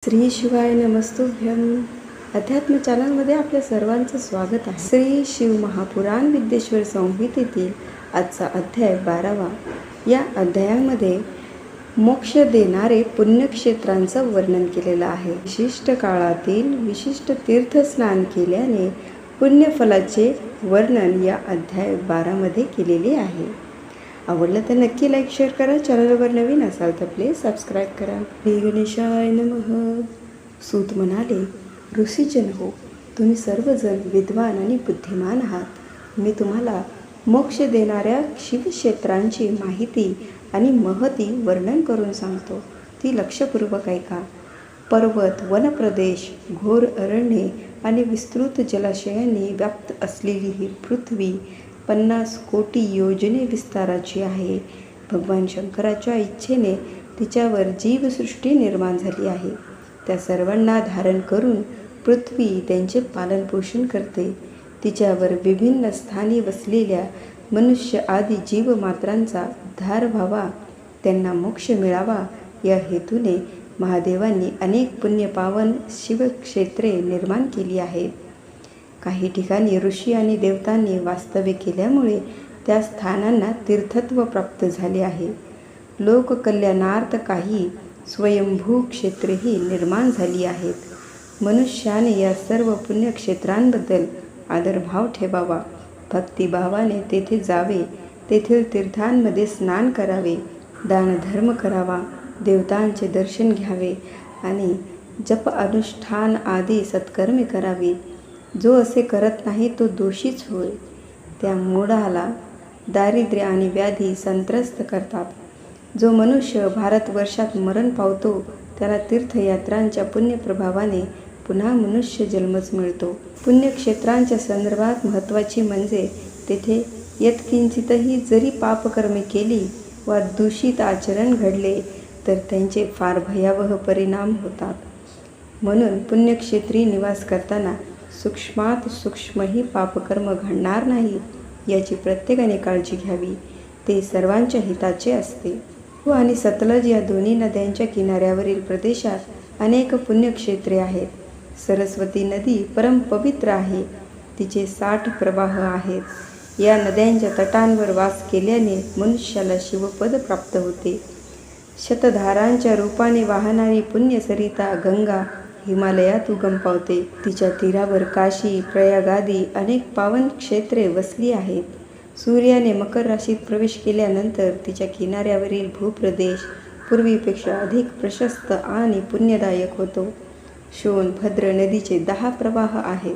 श्री शिवाय नमस्तुभ्यम. अध्यात्म चॅनलमध्ये आपल्या सर्वांचं स्वागत आहे. श्री शिव महापुराण विद्येश्वर संहितेतील आजचा अध्याय 12वा. या अध्यायामध्ये मोक्ष देणारे पुण्यक्षेत्रांचं वर्णन केलेलं आहे. विशिष्ट काळातील विशिष्ट तीर्थस्नान केल्याने पुण्यफलाचे वर्णन या अध्याय 12मध्ये केलेले आहे. आवडलं तर नक्की लाईक शेअर करा. चॅनलवर नवीन असाल तर प्लीज सबस्क्राईब करा. श्री गणेशाय नमः. सूत म्हणाले, ऋषीजन हो, तुम्ही सर्वजण विद्वान आणि बुद्धिमान आहात. मी तुम्हाला मोक्ष देणाऱ्या शिवक्षेत्रांची माहिती आणि महती वर्णन करून सांगतो. ती लक्षपूर्वक ऐका. पर्वत, वनप्रदेश, घोर अरण्ये आणि विस्तृत जलाशयांनी व्याप्त असलेली ही पृथ्वी 50 कोटी योजने विस्ताराची आहे. भगवान शंकराच्या इच्छेने तिच्यावर जीवसृष्टी निर्माण झाली आहे. त्या सर्वांना धारण करून पृथ्वी त्यांचे पालनपोषण करते. तिच्यावर विभिन्न स्थानी वसलेल्या मनुष्य आदी जीवमात्रांचा उद्धार व्हावा, त्यांना मोक्ष मिळावा या हेतूने महादेवांनी अनेक पुण्यपावन शिवक्षेत्रे निर्माण केली आहेत. काही ठिकाणी ऋषी आणि देवतांनी वास्तव्य केल्यामुळे त्या स्थानांना तीर्थत्व प्राप्त झाले आहे. लोककल्याणार्थ काही स्वयंभू क्षेत्रेही निर्माण झाली आहेत. मनुष्याने या सर्व पुण्यक्षेत्रांबद्दल आदरभाव ठेवावा. भक्तिभावाने तेथे जावे. तेथील तीर्थांमध्ये स्नान करावे, दानधर्म करावा, देवतांचे दर्शन घ्यावे आणि जप अनुष्ठान आदी सत्कर्मे करावी. जो असे करत नाही तो दोषीच होय. त्या मूढाला दारिद्र्य आणि व्याधी संत्रस्त करतात. जो मनुष्य भारतवर्षात मरण पावतो त्याला तीर्थयात्रांच्या पुण्यप्रभावाने पुन्हा मनुष्य जन्मच मिळतो. पुण्यक्षेत्रांच्या संदर्भात महत्त्वाची म्हणजे तेथे यत्किंचितही जरी पापकर्मे केली वा दूषित आचरण घडले तर त्यांचे फार भयावह परिणाम होतात. म्हणून पुण्यक्षेत्री निवास करताना सूक्ष्मात सूक्ष्मही पापकर्म घडणार नाही याची प्रत्येकाने काळजी घ्यावी. ते सर्वांच्या हिताचे असते. आणि सतलज या दोन्ही नद्यांच्या किनाऱ्यावरील प्रदेशात अनेक पुण्यक्षेत्रे आहेत. सरस्वती नदी परमपवित्र आहे. तिचे 60 प्रवाह आहेत. या नद्यांच्या तटांवर वास केल्याने मनुष्याला शिवपद प्राप्त होते. शतधारांच्या रूपाने वाहणारी पुण्यसरिता गंगा हिमालयात उगम पावते. तिच्या तीरावर काशी, प्रयागादी अनेक पावन क्षेत्रे वसली आहेत. सूर्याने मकर राशीत प्रवेश केल्यानंतर तिच्या किनाऱ्यावरील भूप्रदेश पूर्वीपेक्षा अधिक प्रशस्त आणि पुण्यदायक होतो. सोनभद्र नदीचे 10 प्रवाह आहेत.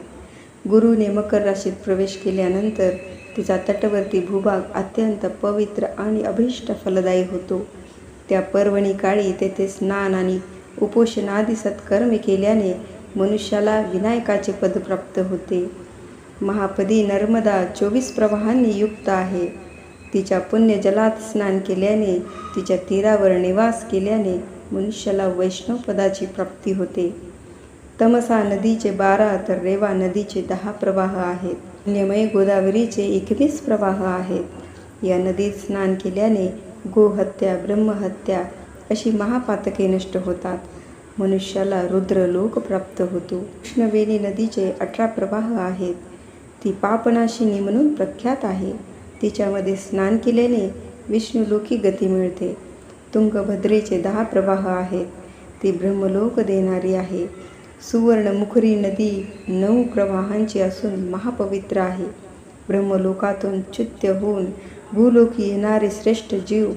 गुरुने मकर राशीत प्रवेश केल्यानंतर तिचा तटवर्ती भूभाग अत्यंत पवित्र आणि अभीष्ट फलदायी होतो. त्या पर्वणी काळी तेथे स्नान आणि उपोषणादी सत्कर्मे केल्याने मनुष्याला विनायकाचे पद प्राप्त होते. महापदी नर्मदा 24 प्रवाहांनी युक्त आहे. तिच्या पुण्य जलात स्नान केल्याने, तिच्या तीरावर निवास केल्याने मनुष्याला वैष्णव पदाची प्राप्ती होते. तमसा नदीचे 12 तर रेवा नदीचे 10 प्रवाह आहेत. पुण्यमय गोदावरीचे 21 प्रवाह आहेत. या नदीत स्नान केल्याने गोहत्या, ब्रह्महत्या अशी महापातके नष्ट होतात. मनुष्याला रुद्रलोक प्राप्त होतो. कृष्णवेणी नदीचे 18 प्रवाह आहेत. ती पापनाशिनी म्हणून प्रख्यात आहे. तिच्यामध्ये स्नान केल्याने विष्णुलोकी गती मिळते. तुंगभद्रेचे 10 प्रवाह आहेत. ती ब्रह्मलोक देणारी आहे. सुवर्णमुखरी नदी 9 प्रवाहांची असून महापवित्र आहे. ब्रह्मलोकातून च्युत होऊन भूलोकी येणारे श्रेष्ठ जीव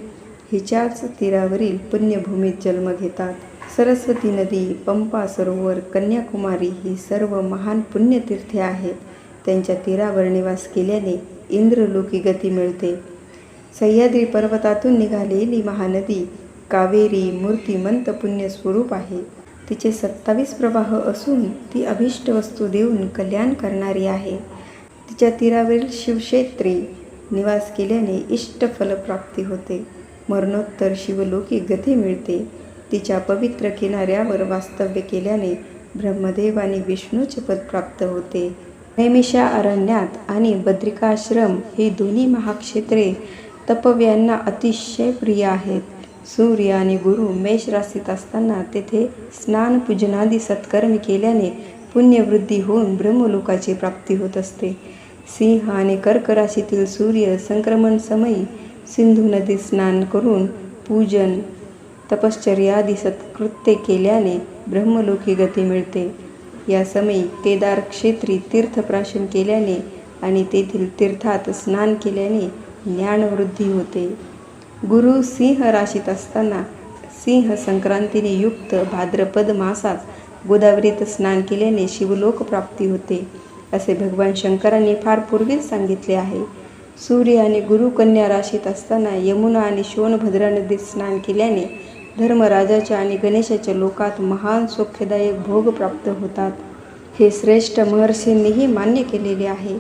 हिच्याच तीरावरील पुण्यभूमीत जन्म घेतात. सरस्वती नदी, पंपा सरोवर, कन्याकुमारी ही सर्व महान पुण्यतीर्थे आहेत. त्यांच्या तीरावर निवास केल्याने इंद्रलोकी गती मिळते. सह्याद्री पर्वतातून निघालेली महानदी कावेरी मूर्तिमंत पुण्यस्वरूप आहे. तिचे 27 प्रवाह असून ती अभीष्ट वस्तू देऊन कल्याण करणारी आहे. तिच्या तीरावरील शिवक्षेत्री निवास केल्याने इष्टफल प्राप्ती होते. मरणोत्तर शिवलोकी गती मिळते. तिच्या पवित्र किनाऱ्यावर वास्तव्य केल्याने ब्रह्मदेव आणि विष्णूचे पद प्राप्त होते. नैमिषा अरण्यात आणि बद्रिकाश्रम ही दोन्ही महाक्षेत्रे तपव्यांना अतिशय प्रिय आहेत. सूर्य आणि गुरु मेष राशीत असताना तेथे स्नान पूजनादी सत्कर्म केल्याने पुण्यवृद्धी होऊन ब्रह्मलोकाची प्राप्ती होत असते. सिंह आणि कर्क राशीतील सूर्य संक्रमण समयी सिंधू नदीत स्नान करून पूजन तपश्चर्यादी सत्कृत्ये केल्याने ब्रह्मलोकी गती मिळते. या समयी केदार क्षेत्री तीर्थप्राशन केल्याने आणि तेथील तीर्थात स्नान केल्याने ज्ञानवृद्धी होते. गुरु सिंह राशीत असताना सिंह संक्रांतीने युक्त भाद्रपद मासात गोदावरीत स्नान केल्याने शिवलोक प्राप्ती होते, असे भगवान शंकरांनी फार पूर्वीच सांगितले आहे. सूर्य आणि गुरु कन्या राशीत असताना यमुना आणि शोणभद्रा नदीत स्नान केल्याने धर्मराजाच्या आणि गणेशाच्या लोकात महान सौख्यदायक भोग प्राप्त होतात. हे श्रेष्ठ महर्षींनीही मान्य केलेले आहे.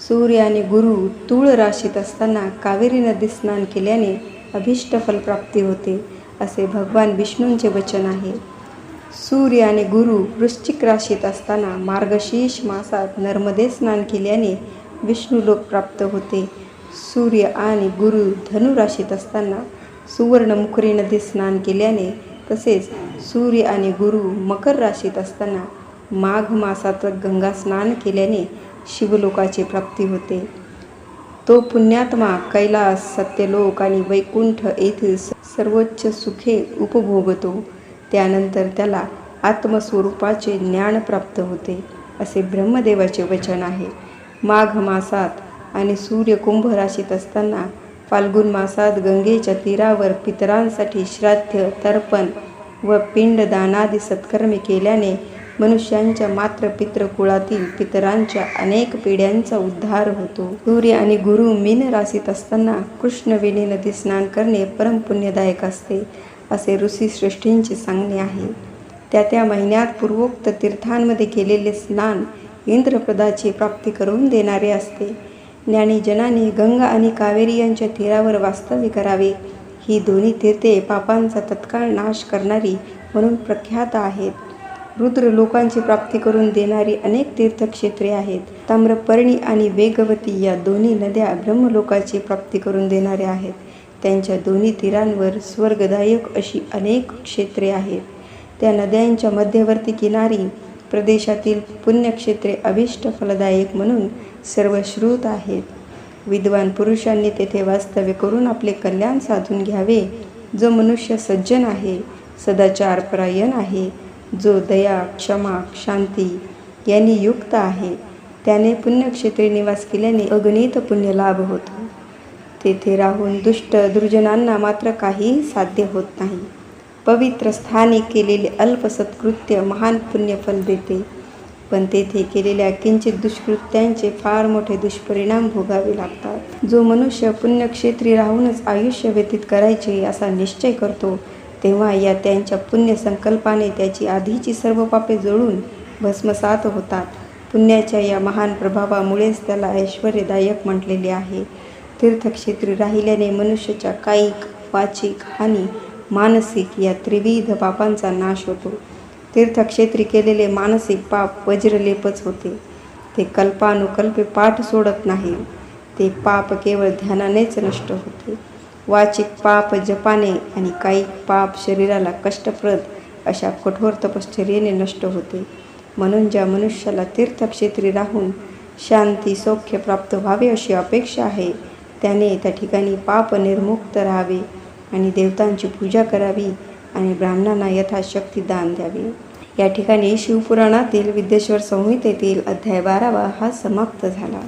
सूर्य आणि गुरु तुळ राशीत असताना कावेरी नदीत स्नान केल्याने अभिष्ट फलप्राप्ती होते, असे भगवान विष्णूंचे वचन आहे. सूर्य आणि गुरु वृश्चिक राशीत असताना मार्गशीर्ष मासात नर्मदे स्नान केल्याने विष्णुलोक प्राप्त होते. सूर्य आणि गुरु धनु राशीत असताना सुवर्णमुखरी नदीत स्नान केल्याने, तसेच सूर्य आणि गुरु मकर राशीत असताना माघ मासात गंगा स्नान केल्याने शिवलोकाची प्राप्ती होते. तो पुण्यात्मा कैलास, सत्यलोक आणि वैकुंठ येथील सर्वोच्च सुखे उपभोगतो. त्यानंतर त्याला आत्मस्वरूपाचे ज्ञान प्राप्त होते, असे ब्रह्मदेवाचे वचन आहे. माघ मासात आणि सूर्य कुंभ राशीत असताना फाल्गुन मासात गंगेच्या तीरावर पितरांसाठी श्राद्ध, तर्पण व पिंडदानादी सत्कर्मे केल्याने मनुष्यांच्या मात्र पितृकुळातील पितरांच्या अनेक पिढ्यांचा उद्धार होतो. सूर्य आणि गुरु मीन राशीत असताना कृष्णवेणी नदीत स्नान करणे परमपुण्यदायक असते, असे ऋषीश्रेष्ठींचे सांगणे आहे. त्या महिन्यात पूर्वोक्त तीर्थांमध्ये केलेले स्नान इंद्रप्रदाची प्राप्ती करून देणारे असते. ज्ञानी जनाने गंगा आणि कावेरी यांच्या तीरावर वास्तव्य करावे. ही दोन्ही तीर्थे पापांचा तत्काळ नाश करणारी म्हणून प्रख्यात आहेत. रुद्र लोकांची प्राप्ती करून देणारी अनेक तीर्थक्षेत्रे आहेत. ताम्रपर्णी आणि वेगवती या दोन्ही नद्या ब्रह्मलोकाची प्राप्ती करून देणाऱ्या आहेत. त्यांच्या दोन्ही तीरांवर स्वर्गदायक अशी अनेक क्षेत्रे आहेत. त्या नद्यांच्या मध्यवर्ती किनारी प्रदेशातील पुण्यक्षेत्रे अभिष्ट फलदायक म्हणून सर्वश्रुत आहेत. विद्वान पुरुषांनी तेथे वास्तव्य करून आपले कल्याण साधून घ्यावे. जो मनुष्य सज्जन आहे, सदाचारपरायण आहे, जो दया, क्षमा, शांती यांनी युक्त आहे, त्याने पुण्यक्षेत्री निवास केल्याने अगणित पुण्य लाभ होतो. तेथे राहून दुष्ट दुर्जनांना मात्र काहीही साध्य होत नाही. पवित्र स्थानी केलेले अल्प सत्कृत्य महान पुण्यफल देते, पण तेथे केलेल्या किंचित दुष्कृत्यांचे फार मोठे दुष्परिणाम भोगावे लागतात. जो मनुष्य पुण्यक्षेत्री राहूनच आयुष्य व्यतीत करायचे असा निश्चय करतो, तेव्हा या त्यांच्या पुण्यसंकल्पाने त्याची आधीची सर्व पापे जळून भस्मसात होतात. पुण्याच्या या महान प्रभावामुळेच त्याला ऐश्वर्यदायक म्हटलेले आहे. तीर्थक्षेत्री राहिल्याने मनुष्याच्या कायिक, वाचिक आणि मानसिक या त्रिविध पापांचा नाश होतो. तीर्थक्षेत्री केलेले मानसिक पाप वज्रलेपच होते. ते कल्पानुकल्पे पाठ सोडत नाही. ते पाप केवळ ध्यानानेच नष्ट होते. वाचिक पाप जपाने आणि कायिक पाप शरीराला कष्टप्रद अशा कठोर तपश्चर्येने नष्ट होते. म्हणून ज्या मनुष्याला तीर्थक्षेत्री राहून शांती, सौख्य प्राप्त व्हावे अशी अपेक्षा आहे, त्याने त्या ठिकाणी पाप निर्मुक्त राहावे आणि देवतांची पूजा करावी आणि ब्राह्मणांना यथाशक्ती दान द्यावे. या ठिकाणी शिवपुराणातील विद्येश्वर संहितेतील अध्याय 12 हा समाप्त झाला.